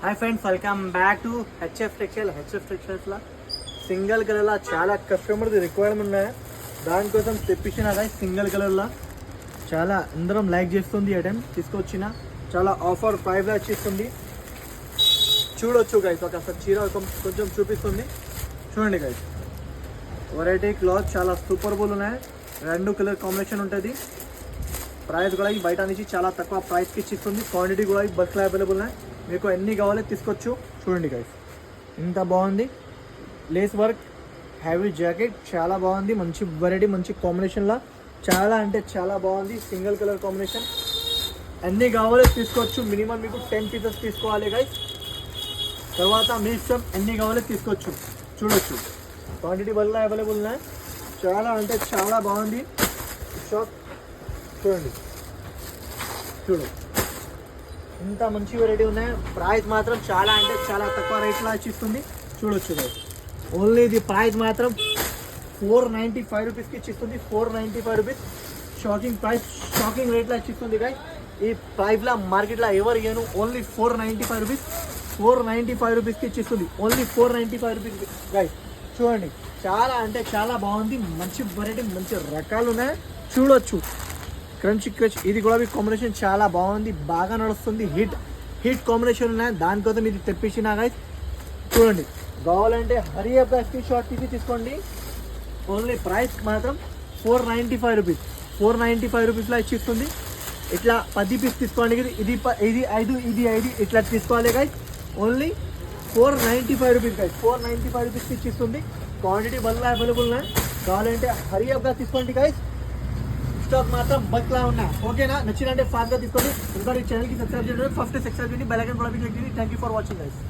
Hi friends, welcome back to HF టెక్స్టైల్స్లో single కలర్లో చాలా కస్టమర్ది రిక్వైర్మెంట్ ఉన్నాయి. దానికోసం తెప్పించిన గైస్ సింగిల్ కలర్లో చాలా అందరం లైక్ చేస్తుంది. ఐటమ్ తీసుకొచ్చిన చాలా ఆఫర్ ప్రైస్లో వచ్చేస్తుంది. చూడొచ్చు గైస్, ఒక చీర కొంచెం చూపిస్తుంది. చూడండి గైస్, వెరైటీ క్లాత్ చాలా సూపర్బుల్ ఉన్నాయి. 2 కలర్ కాంబినేషన్ ఉంటుంది. ప్రైస్ కూడా బయట నుంచి చాలా తక్కువ ప్రైస్కి ఇచ్చిస్తుంది. క్వాంటిటీ కూడా బస్లో అవైలబుల్ ఉన్నాయి. మీకు ఎన్ని కావాలో తీసుకోవచ్చు. చూడండి గైస్, ఇంత బాగుంది. లేస్ వర్క్ హ్యావీ జాకెట్ చాలా బాగుంది. మంచి వెరైటీ, మంచి కాంబినేషన్లో చాలా అంటే చాలా బాగుంది. Single colour combination. ఎన్ని కావాలో తీసుకోవచ్చు. మినిమం మీకు 10 పీసెస్ తీసుకోవాలి గైస్. తర్వాత మీ ఇష్టం, ఎన్ని కావాలో తీసుకోవచ్చు. చూడొచ్చు, క్వాంటిటీ వల్ల అవైలబుల్ ఉన్నాయి. చాలా అంటే చాలా బాగుంది షాప్. చూడు ఇంత మంచి వెరైటీ ఉన్నాయి. ప్రైస్ మాత్రం చాలా అంటే చాలా తక్కువ రేట్లో ఇచ్చిస్తుంది. చూడొచ్చు గైస్, ఓన్లీ ఇది ప్రైస్ మాత్రం 495 రూపీస్కి ఇచ్చిస్తుంది. 495 రూపీస్ షాకింగ్ ప్రైస్, షాకింగ్ రేట్లో ఇచ్చిస్తుంది గైస్. ఈ ప్రైస్లో మార్కెట్లో ఎవరు ఇయ్యను. ఓన్లీ 495 రూపీస్, 495 రూపీస్కి ఇచ్చిస్తుంది. Only 495 rupees guys. చూడండి, చాలా అంటే చాలా బాగుంది. మంచి వెరైటీ, మంచి రకాలు ఉన్నాయి. చూడొచ్చు, క్రంచ్ ఇది కూడా మీ కాంబినేషన్ చాలా బాగుంది. బాగా నడుస్తుంది. హిట్ కాంబినేషన్ ఉన్నాయి. దానికోసం ఇది తెప్పించిన గైస్. చూడండి, కావాలంటే హరీ అప్ స్క్రీన్ షాట్ తీసుకోండి. ఓన్లీ ప్రైస్ మాత్రం 495 రూపీస్, 495 రూపీస్లో ఇచ్చిస్తుంది. ఇట్లా 10 పీస్ తీసుకోండి. ఇది 5, ఇది 5 ఇట్లా తీసుకోవాలి గైస్. Only 495 rupees guys. 495 రూపీస్కి ఇచ్చిస్తుంది. క్వాంటిటీ వల్ల అవైలబుల్ ఉన్నాయి. కావాలంటే హరీ అప్గా తీసుకోండి గైస్. స్టాక్ మాత్రం బస్లా ఉన్నాయి. ఓకేనా? నచ్చినంటే ఫాస్ట్గా తీసుకోండి. ఇంకా ఈ ఛానల్కి సబ్స్క్రైబ్ చేయండి. ఫస్ట్ సబ్స్క్రైబ్ చేయండి. బెల్ ఐకాన్ కూడా క్లిక్ చేయండి. Thank you for watching guys.